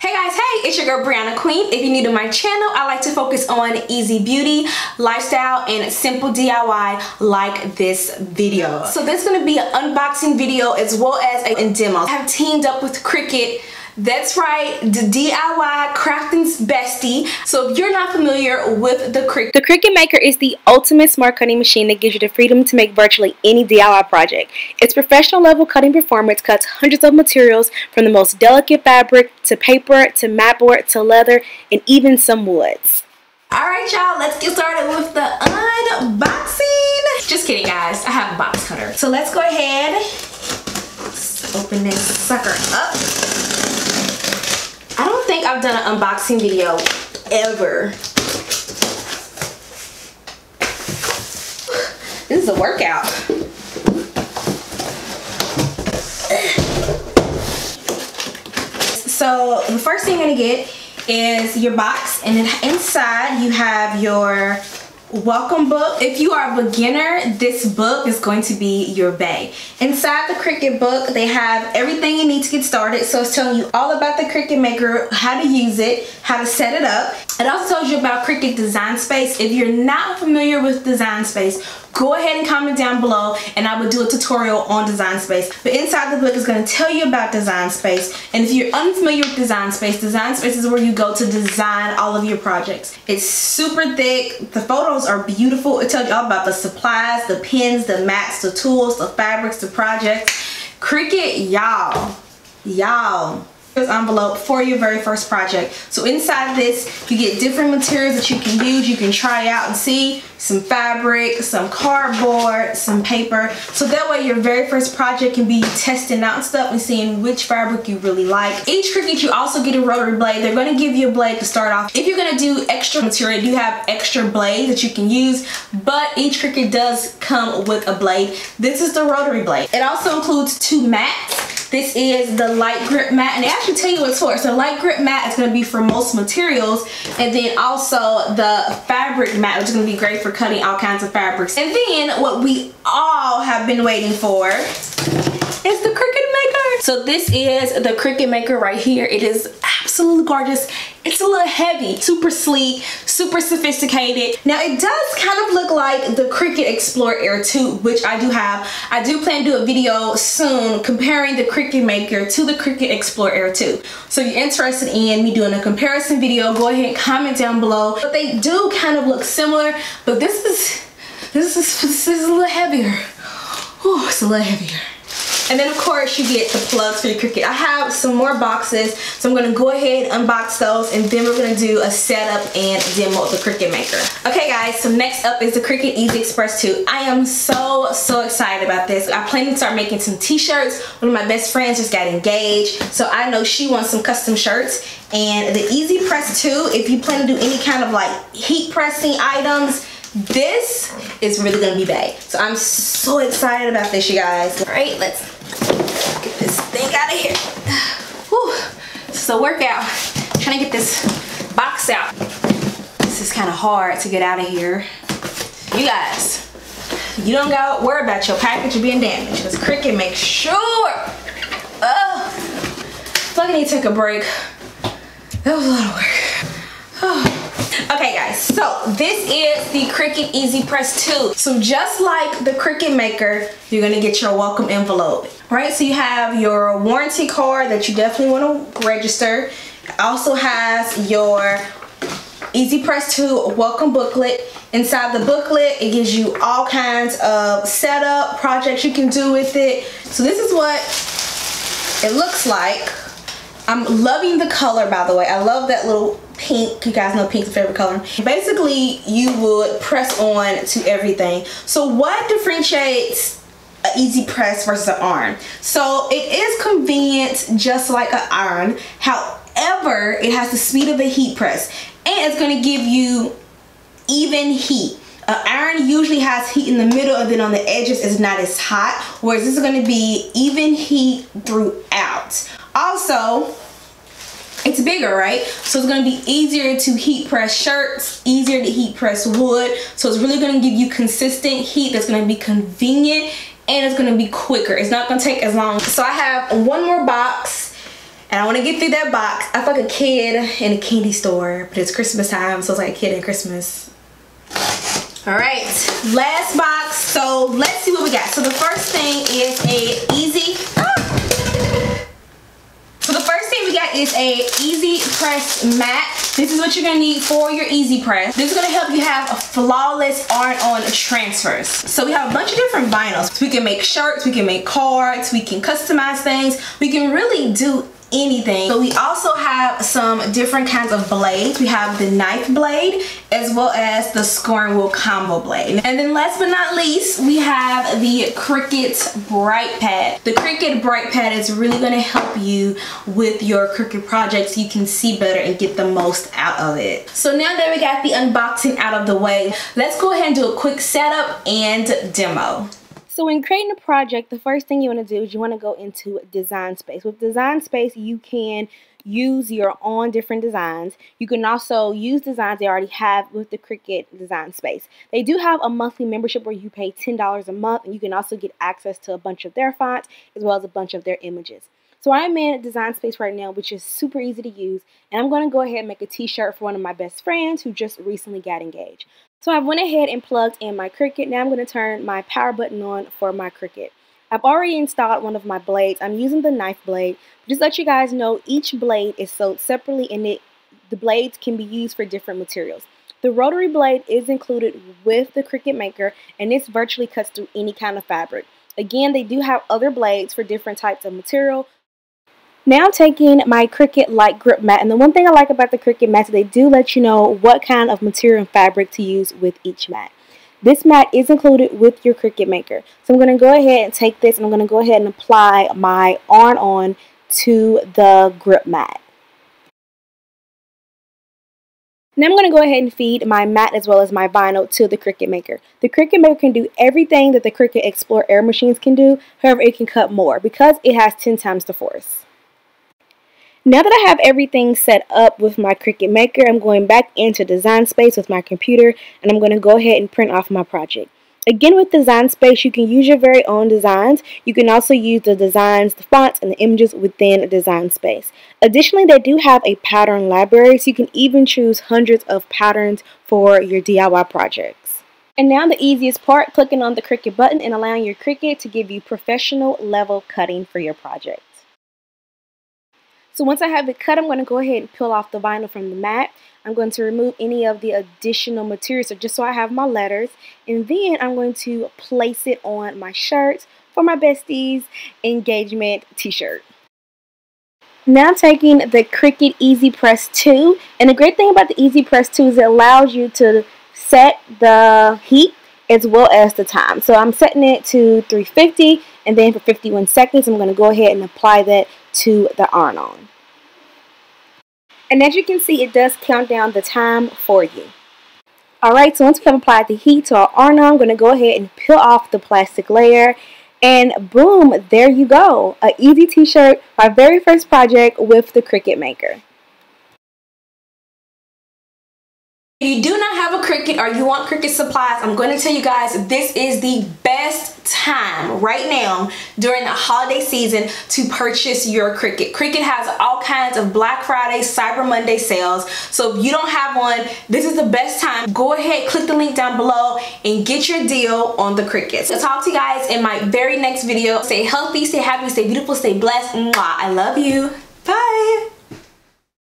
Hey guys, hey, it's your girl Brianna Queen. If you're new to my channel, I like to focus on easy beauty, lifestyle, and simple DIY like this video. So this is going to be an unboxing video as well as a demo. I have teamed up with Cricut. That's right, the DIY crafting's bestie. So if you're not familiar with the Cricut Maker is the ultimate smart cutting machine that gives you the freedom to make virtually any DIY project. Its professional level cutting performance cuts hundreds of materials from the most delicate fabric to paper to mat board to leather and even some woods. Alright y'all, let's get started with the unboxing. Just kidding guys, I have a box cutter. So let's go ahead, let's open this sucker up. I don't think I've done an unboxing video ever. This is a workout. So the first thing you're gonna get is your box, and then inside you have your welcome book. If you are a beginner, this book is going to be your bae. Inside the Cricut book, they have everything you need to get started. So it's telling you all about the Cricut Maker, how to use it, how to set it up. It also tells you about Cricut Design Space. If you're not familiar with Design Space, go ahead and comment down below and I will do a tutorial on Design Space. But inside the book is going to tell you about Design Space. And if you're unfamiliar with Design Space is where you go to design all of your projects. It's super thick. The photos are beautiful. It tells you all about the supplies, the pens, the mats, the tools, the fabrics, the projects. Cricut, y'all. This envelope for your very first project. So inside this you get different materials that you can use, you can try out and see, some fabric, some cardboard, some paper, so that way your very first project can be testing out stuff and seeing which fabric you really like. Each Cricut you also get a rotary blade. They're going to give you a blade to start off. If you're going to do extra material, you have extra blades that you can use, but each Cricut does come with a blade. This is the rotary blade. It also includes two mats. This is the light grip mat, and they actually tell you what it's for. So the light grip mat is going to be for most materials, and then also the fabric mat, which is going to be great for cutting all kinds of fabrics. And then what we all have been waiting for is the Cricut Maker. So this is the Cricut Maker right here. It is absolutely gorgeous. It's a little heavy, super sleek, super sophisticated. Now it does kind of look like the Cricut Explorer Air 2, which I do have. I do plan to do a video soon comparing the Cricut Maker to the Cricut Explorer Air 2. So if you're interested in me doing a comparison video, go ahead and comment down below. But they do kind of look similar, but this is a little heavier. Ooh, it's a little heavier. And then of course you get the plugs for your Cricut. I have some more boxes, so I'm gonna go ahead and unbox those, and then we're gonna do a setup and demo of the Cricut Maker. Okay guys, so next up is the Cricut Easy Express 2. I am so excited about this. I plan to start making some t-shirts. One of my best friends just got engaged, so I know she wants some custom shirts. And the Easy Press 2, if you plan to do any kind of like heat pressing items, this is really gonna be bae. So I'm so excited about this, you guys. All right, let's get this thing out of here. Whew. This is a workout. I'm trying to get this box out. This is kind of hard to get out of here. You guys, you don't gotta worry about your package being damaged, because Cricut makes sure. I feel like I need to take a break. That was a lot of work. Okay guys, so this is the Cricut Easy Press 2. So just like the Cricut Maker, you're gonna get your welcome envelope. Right, so you have your warranty card that you definitely want to register. It also has your Easy Press 2 welcome booklet. Inside the booklet, it gives you all kinds of setup projects you can do with it. So this is what it looks like. I'm loving the color, by the way. I love that little pink. You guys know pink's my favorite color. Basically, you would press on to everything. So what differentiates an easy press versus an iron? So it is convenient just like an iron. However, it has the speed of a heat press, and it's going to give you even heat. An iron usually has heat in the middle, and then on the edges it's not as hot, whereas this is going to be even heat throughout. Also, it's bigger, right? So it's going to be easier to heat press shirts, easier to heat press wood. So it's really going to give you consistent heat that's going to be convenient, and it's going to be quicker. It's not going to take as long. So I have one more box, And I want to get through that box. I feel like a kid in a candy store, but it's Christmas time, so it's like a kid in Christmas. All right, last box. So let's see what we got. So the first thing is a easy. So the first thing we got is a easy press mat. This is what you're gonna need for your easy press. This is gonna help you have a flawless iron-on transfers. So we have a bunch of different vinyls. So we can make shirts, we can make cards, we can customize things. We can really do anything. So we also have some different kinds of blades. We have the knife blade as well as the scoring wheel combo blade. And then last but not least, we have the Cricut Bright Pad. The Cricut Bright Pad is really going to help you with your Cricut projects so you can see better and get the most out of it. So now that we got the unboxing out of the way, let's go ahead and do a quick setup and demo. So when creating a project, the first thing you want to do is you want to go into Design Space. With Design Space, you can use your own different designs. You can also use designs they already have with the Cricut Design Space. They do have a monthly membership where you pay $10 a month, and you can also get access to a bunch of their fonts as well as a bunch of their images. So I'm in Design Space right now, which is super easy to use, and I'm going to go ahead and make a t-shirt for one of my best friends who just recently got engaged. So I went ahead and plugged in my Cricut. Now I'm going to turn my power button on for my Cricut. I've already installed one of my blades. I'm using the knife blade. Just to let you guys know, each blade is sold separately, and the blades can be used for different materials. The rotary blade is included with the Cricut Maker, and this virtually cuts through any kind of fabric. Again, they do have other blades for different types of material. Now I'm taking my Cricut Light Grip Mat, and the one thing I like about the Cricut mats is they do let you know what kind of material and fabric to use with each mat. This mat is included with your Cricut Maker. So I'm going to go ahead and take this and I'm going to go ahead and apply my iron-on to the grip mat. Now I'm going to go ahead and feed my mat as well as my vinyl to the Cricut Maker. The Cricut Maker can do everything that the Cricut Explore Air machines can do, however it can cut more because it has 10 times the force. Now that I have everything set up with my Cricut Maker, I'm going back into Design Space with my computer, and I'm going to go ahead and print off my project. Again, with Design Space, you can use your very own designs. You can also use the designs, the fonts, and the images within Design Space. Additionally, they do have a pattern library, so you can even choose hundreds of patterns for your DIY projects. And now the easiest part, clicking on the Cricut button and allowing your Cricut to give you professional level cutting for your project. So once I have it cut, I'm going to go ahead and peel off the vinyl from the mat. I'm going to remove any of the additional material, so just so I have my letters. And then I'm going to place it on my shirt for my bestie's engagement t-shirt. Now I'm taking the Cricut Easy Press 2. And the great thing about the Easy Press 2 is it allows you to set the heat as well as the time. So I'm setting it to 350, and then for 51 seconds I'm going to go ahead and apply that to the iron-on. And as you can see, it does count down the time for you. Alright, so once we have applied the heat to our iron-on, I'm going to go ahead and peel off the plastic layer. And boom, there you go. An easy t-shirt, my very first project with the Cricut Maker. If you do not have a Cricut or you want Cricut supplies, I'm going to tell you guys this is the best time right now during the holiday season to purchase your Cricut. Cricut has all kinds of Black Friday, Cyber Monday sales. So if you don't have one, this is the best time. Go ahead, click the link down below and get your deal on the Cricut. So I'll talk to you guys in my very next video. Stay healthy, stay happy, stay beautiful, stay blessed. Mwah. I love you. Bye.